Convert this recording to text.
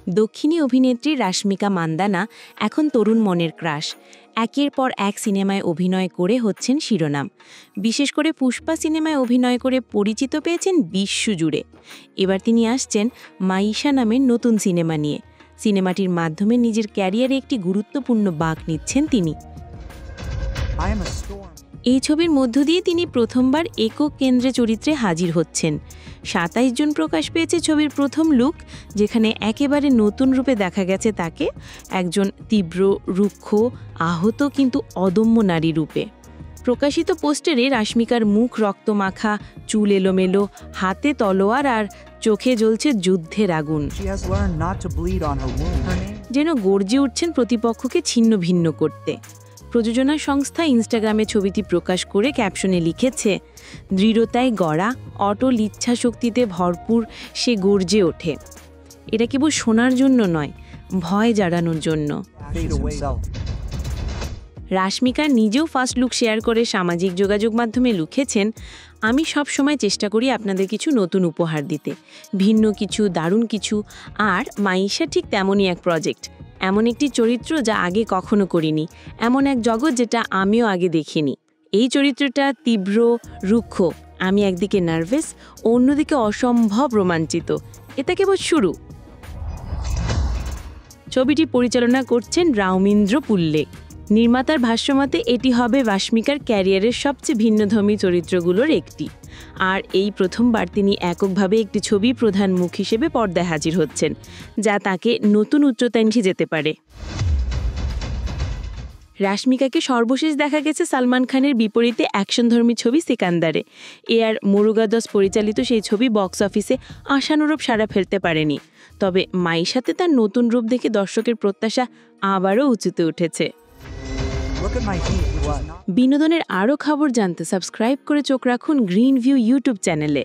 দক্ষিণী অভিনেত্রী রাশমিকা মান্দানা এখন তরুণ মনের ক্রাশ। একের পর এক সিনেমায় অভিনয় করে হচ্ছেন শিরোনাম। বিশেষ করে পুষ্পা সিনেমায় অভিনয় করে পরিচিত পেয়েছেন বিশ্বজুড়ে। এবার তিনি আসছেন মাইশা নামের নতুন সিনেমা নিয়ে। সিনেমাটির মাধ্যমে নিজের ক্যারিয়ারে একটি গুরুত্বপূর্ণ বাঁক নিচ্ছেন তিনি। এই ছবির মধ্য দিয়ে তিনি প্রথমবার একক কেন্দ্রে চরিত্রে হাজির হচ্ছেন। ২৭ জুন প্রকাশ পেয়েছে ছবির প্রথম লুক, যেখানে একেবারে নতুন রূপে দেখা গেছে তাকে, একজন তীব্র, রুক্ষ, আহত কিন্তু অদম্য নারী রূপে। প্রকাশিত পোস্টারে রাশমিকার মুখ রক্তমাখা, চুল এলোমেলো, হাতে তলোয়ার আর চোখে জ্বলছে যুদ্ধের আগুন। যেন গর্জে উঠছেন প্রতিপক্ষকে ছিন্ন ভিন্ন করতে। প্রযোজনা সংস্থা ইনস্টাগ্রামে ছবিটি প্রকাশ করে ক্যাপশনে লিখেছে, দৃঢ়তায় গড়া, অটল ইচ্ছাশক্তিতে ভরপুর সে গর্জে ওঠে। এটা কেবল শোনার জন্য নয়, ভয় জাগানোর জন্য। রাশমিকা নিজেও ফার্স্ট লুক শেয়ার করে সামাজিক যোগাযোগ মাধ্যমে লিখেছেন, আমি সব সময় চেষ্টা করি আপনাদের কিছু নতুন উপহার দিতে, ভিন্ন কিছু, দারুণ কিছু। আর মাইশা ঠিক তেমনই এক প্রজেক্ট, এমন একটি চরিত্র যা আগে কখনো করিনি, এমন এক জগৎ যেটা আমিও আগে দেখিনি। এই চরিত্রটা তীব্র, রুক্ষ। আমি একদিকে নার্ভাস, অন্যদিকে অসম্ভব রোমাঞ্চিত। এটা কেবল শুরু। ছবিটি পরিচালনা করছেন রাউমিন্দ্র পুল্লে। নির্মাতার ভাষ্যমতে এটি হবে রাশমিকার ক্যারিয়ারের সবচেয়ে ভিন্নধর্মী চরিত্রগুলোর একটি। আর এই প্রথমবার তিনি এককভাবে একটি ছবি প্রধান মুখ হিসেবে পর্দায় হাজির হচ্ছেন, যা তাকে নতুন উচ্চতায় নিয়ে যেতে পারে। রাশমিকাকে সর্বশেষ দেখা গেছে সালমান খানের বিপরীতে অ্যাকশনধর্মী ছবি সিকান্দারে। আর মুরুগাদাস পরিচালিত সেই ছবি বক্স অফিসে আশানুরূপ সাড়া ফেলতে পারেনি। তবে মাইশাতে তার নতুন রূপ দেখে দর্শকের প্রত্যাশা আবারও উঁচুতে উঠেছে। বিনোদনের আরও খবর জানতে সাবস্ক্রাইব করে চোখ রাখুন গ্রিন ভিউ ইউটিউব চ্যানেলে।